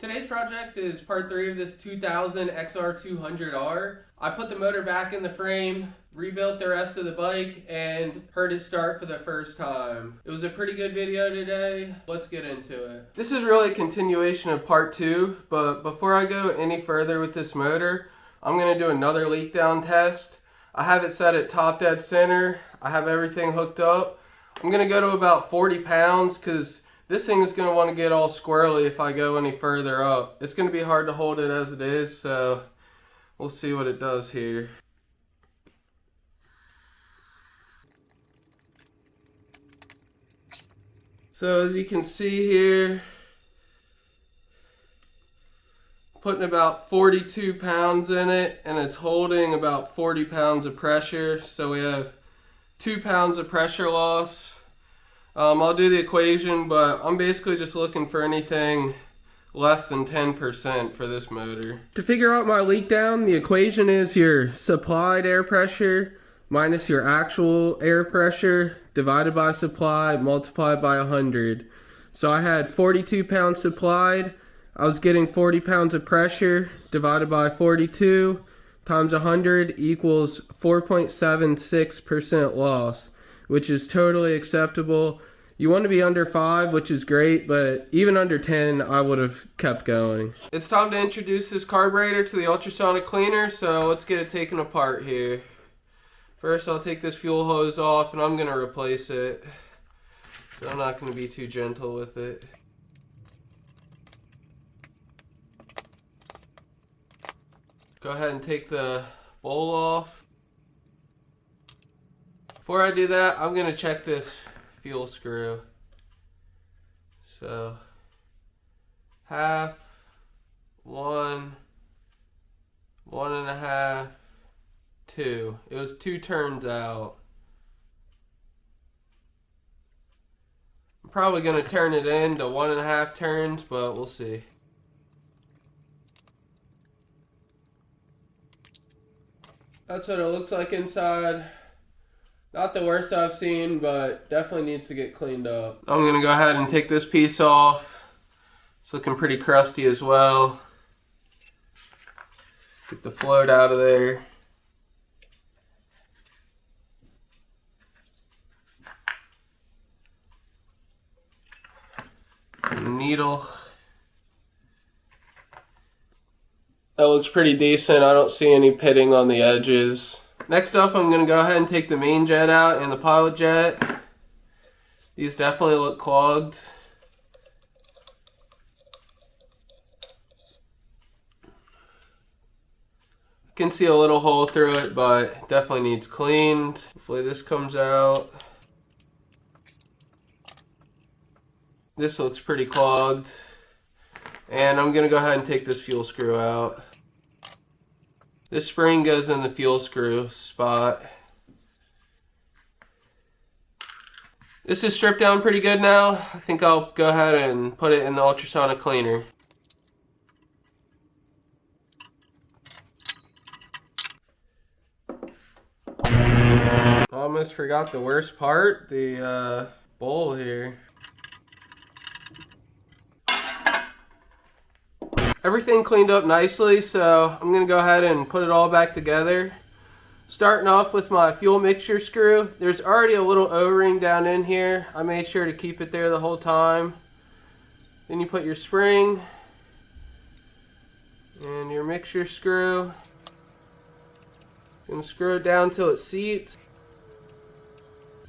Today's project is part 3 of this 2000 XR200R. I put the motor back in the frame, rebuilt the rest of the bike, and heard it start for the first time. It was a pretty good video today. Let's get into it. This is really a continuation of part 2, but before I go any further with this motor, I'm going to do another leak down test. I have it set at top dead center. I have everything hooked up. I'm going to go to about 40 pounds because this thing is going to want to get all squirrely if I go any further up. It's going to be hard to hold it as it is, so we'll see what it does here. So as you can see here, putting about 42 pounds in it, and it's holding about 40 pounds of pressure, so we have 2 pounds of pressure loss. I'll do the equation, but I'm basically just looking for anything less than 10% for this motor. To figure out my leak down, the equation is your supplied air pressure minus your actual air pressure divided by supply multiplied by 100. So I had 42 pounds supplied. I was getting 40 pounds of pressure divided by 42 times 100 equals 4.76% loss, which is totally acceptable. You want to be under 5, which is great, but even under 10, I would have kept going. It's time to introduce this carburetor to the ultrasonic cleaner, so let's get it taken apart here. First, I'll take this fuel hose off, and I'm going to replace it. So I'm not going to be too gentle with it. Go ahead and take the bowl off. Before I do that, I'm going to check this fuel screw. So, half, 1, 1.5, 2. It was 2 turns out. I'm probably going to turn it into 1.5 turns, but we'll see. That's what it looks like inside. Not the worst I've seen, but definitely needs to get cleaned up. I'm going to go ahead and take this piece off. It's looking pretty crusty as well. Get the float out of there. And the needle. That looks pretty decent. I don't see any pitting on the edges. Next up, I'm going to go ahead and take the main jet out and the pilot jet. These definitely look clogged. I can see a little hole through it, but it definitely needs cleaned. Hopefully this comes out. This looks pretty clogged. And I'm going to go ahead and take this fuel screw out. This spring goes in the fuel screw spot. This is stripped down pretty good now. I think I'll go ahead and put it in the ultrasonic cleaner. Almost forgot the worst part, the bowl here. Everything cleaned up nicely, so I'm going to go ahead and put it all back together. Starting off with my fuel mixture screw. There's already a little O-ring down in here. I made sure to keep it there the whole time. Then you put your spring and your mixture screw. And screw it down till it seats.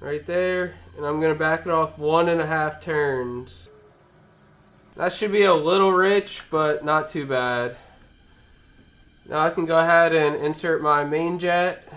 Right there. And I'm going to back it off 1.5 turns. That should be a little rich, but not too bad. Now I can go ahead and insert my main jet.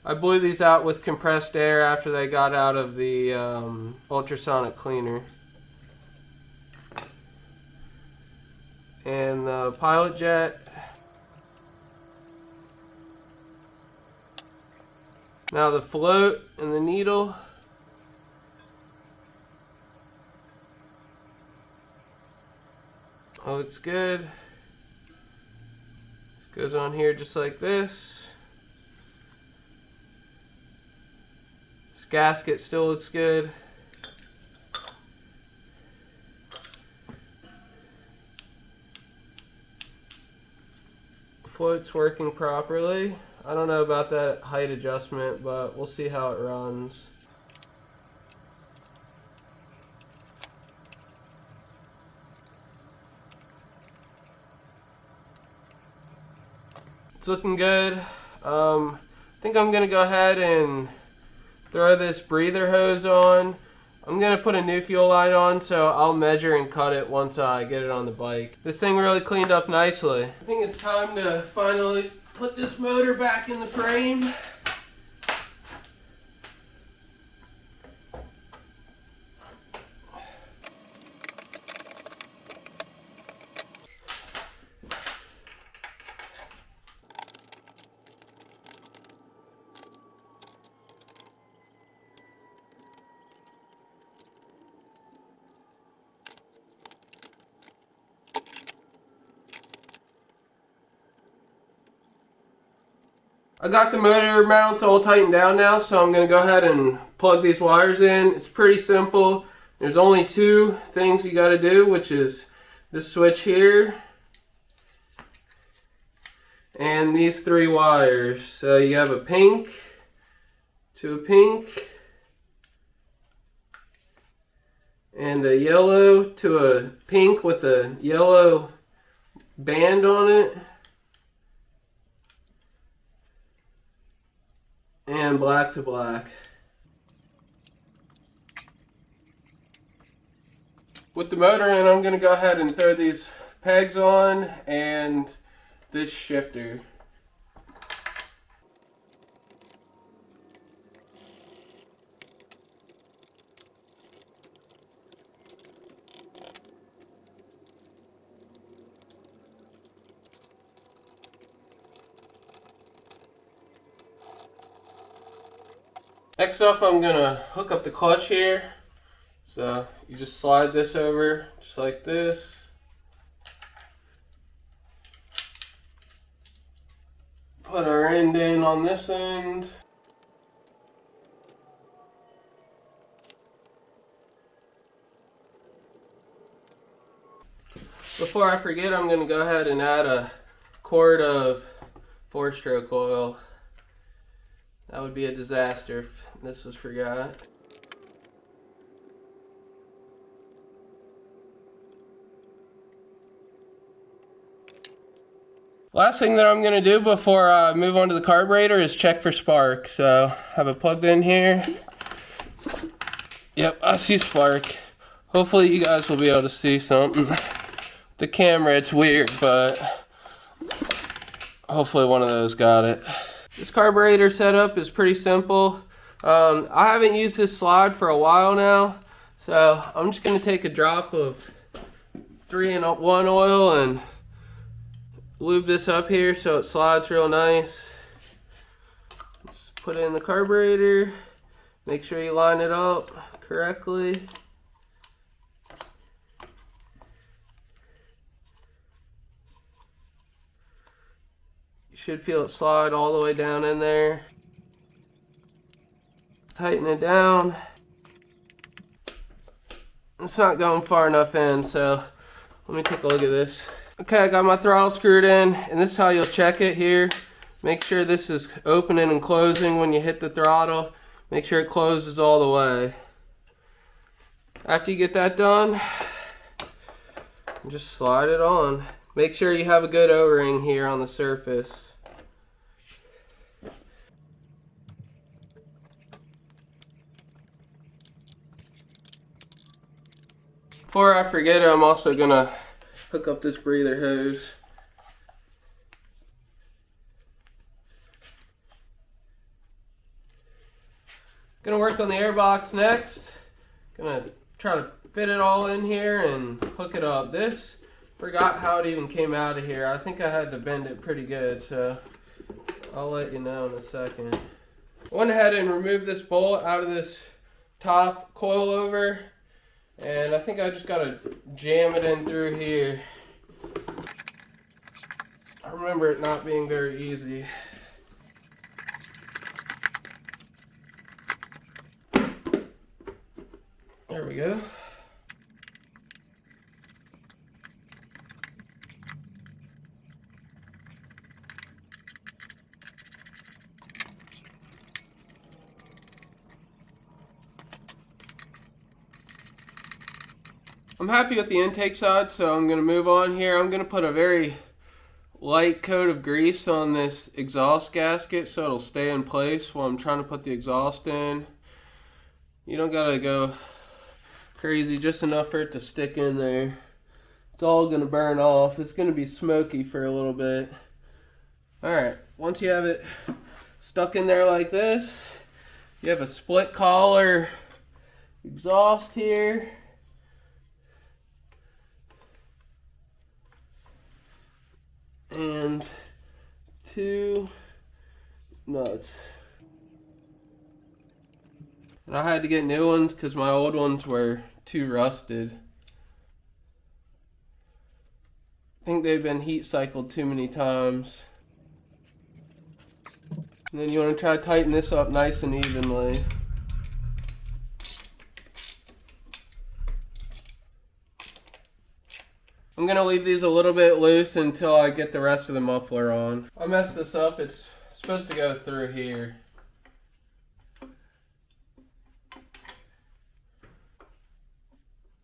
I blew these out with compressed air after they got out of the ultrasonic cleaner. And the pilot jet. Now the float and the needle. Oh, it's good. This goes on here just like this. This gasket still looks good. Float's working properly. I don't know about that height adjustment, but we'll see how it runs. It's looking good. I think I'm gonna go ahead and throw this breather hose on. I'm gonna put a new fuel line on, so I'll measure and cut it once I get it on the bike. This thing really cleaned up nicely. I think it's time to finally put this motor back in the frame. I got the motor mounts all tightened down now, so I'm going to go ahead and plug these wires in. It's pretty simple. There's only two things you got to do, which is this switch here and these three wires. So you have a pink to a pink and a yellow to a pink with a yellow band on it. And black to black. With the motor in, I'm going to go ahead and throw these pegs on and this shifter. Next up, I'm gonna hook up the clutch here. So you just slide this over just like this. Put our end in on this end. Before I forget, I'm gonna go ahead and add a quart of 4-stroke oil. That would be a disaster if this was forgot. Last thing that I'm going to do before I move on to the carburetor is check for spark. So have it plugged in here. Yep, I see spark. Hopefully you guys will be able to see something. The camera, it's weird, but hopefully one of those got it. This carburetor setup is pretty simple. I haven't used this slide for a while now, so I'm just going to take a drop of 3-in-1 oil and lube this up here so it slides real nice. Just put it in the carburetor. Make sure you line it up correctly. You should feel it slide all the way down in there. Tighten it down. It's not going far enough in, so let me take a look at this. Okay, I got my throttle screwed in, and this is how you'll check it here. Make sure this is opening and closing when you hit the throttle. Make sure it closes all the way. After you get that done, just slide it on. Make sure you have a good O-ring here on the surface. Before I forget it, I'm also gonna hook up this breather hose. Gonna work on the airbox next. Gonna try to fit it all in here and hook it up. This, forgot how it even came out of here. I think I had to bend it pretty good, so I'll let you know in a second. I went ahead and removed this bolt out of this top coilover. And I think I just gotta jam it in through here. I remember it not being very easy. There we go. I'm happy with the intake side, so I'm going to move on here. I'm going to put a very light coat of grease on this exhaust gasket so it'll stay in place while I'm trying to put the exhaust in. You don't got to go crazy, just enough for it to stick in there. It's all going to burn off. It's going to be smoky for a little bit. Alright, once you have it stuck in there like this, you have a split collar exhaust here. And 2 nuts. And I had to get new ones because my old ones were too rusted. I think they've been heat cycled too many times. And then you want to try to tighten this up nice and evenly. I'm going to leave these a little bit loose until I get the rest of the muffler on. I messed this up. It's supposed to go through here.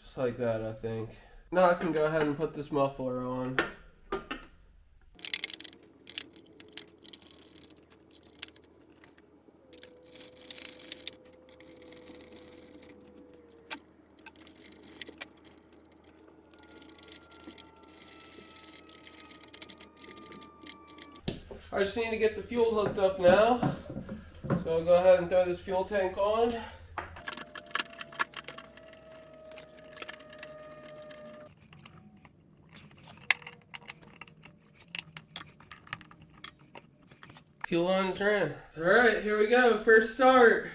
Just like that, I think. Now I can go ahead and put this muffler on. I just need to get the fuel hooked up now. So I'll go ahead and throw this fuel tank on. Fuel lines ran. Alright, here we go. First start.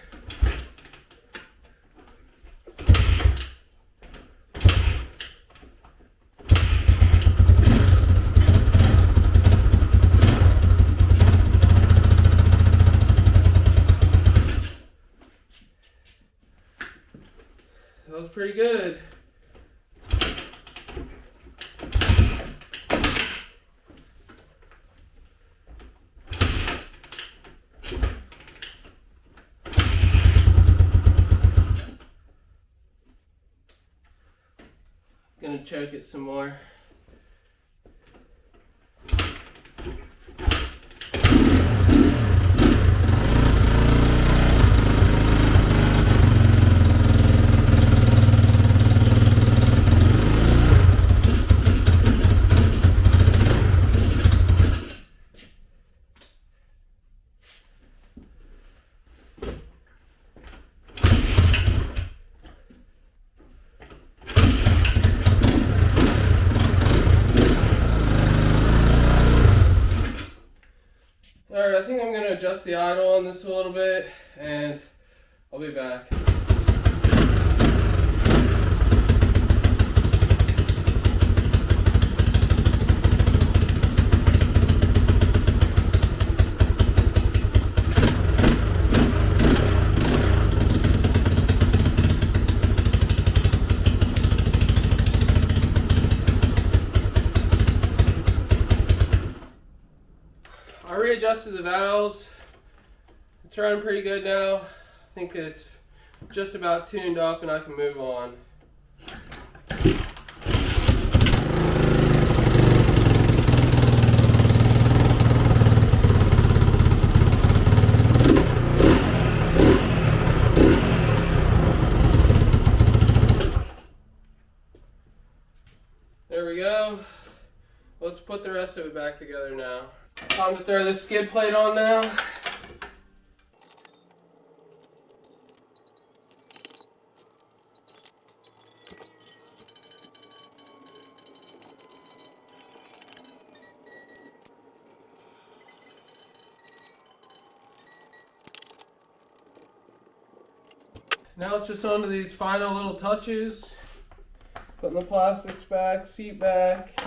That was pretty good. Gonna choke it some more. Alright, I think I'm going to adjust the idle on this a little bit, and I'll be back. I readjusted the valves. It's running pretty good now. I think it's just about tuned up and I can move on. There we go. Let's put the rest of it back together now. Time to throw this skid plate on now. Now it's just on to these final little touches. Putting the plastics back, seat back.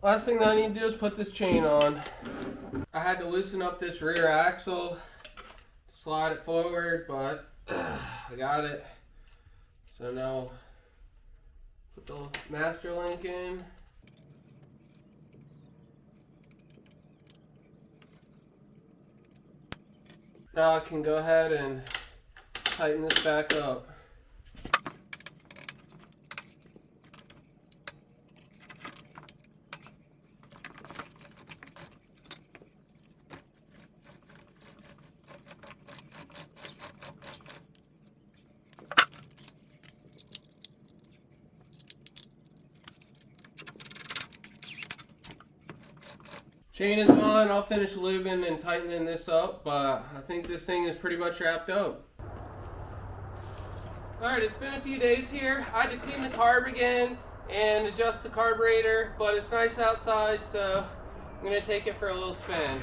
last thing that I need to do is put this chain on. I had to loosen up this rear axle, slide it forward, but I got it. So now put the master link in. Now I can go ahead and tighten this back up. Chain is on. I'll finish lubing and tightening this up, but I think this thing is pretty much wrapped up. Alright, it's been a few days here. I had to clean the carb again and adjust the carburetor, but it's nice outside, so I'm going to take it for a little spin.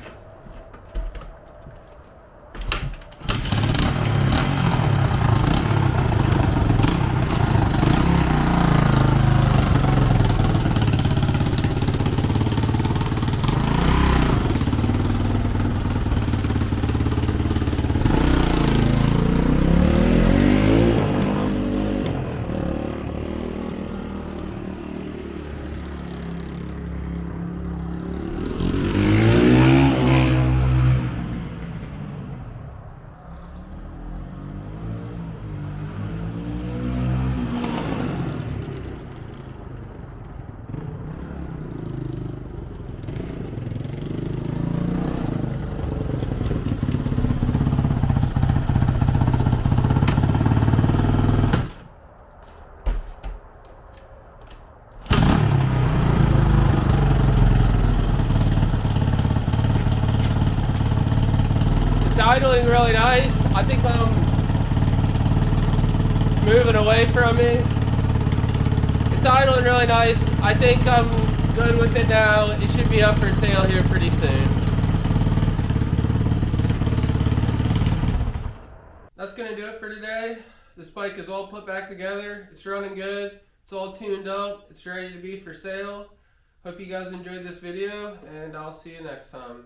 Idling really nice. I think I'm moving away from it. It's idling really nice. I think I'm good with it now. It should be up for sale here pretty soon. That's gonna do it for today. This bike is all put back together. It's running good. It's all tuned up. It's ready to be for sale. Hope you guys enjoyed this video, and I'll see you next time.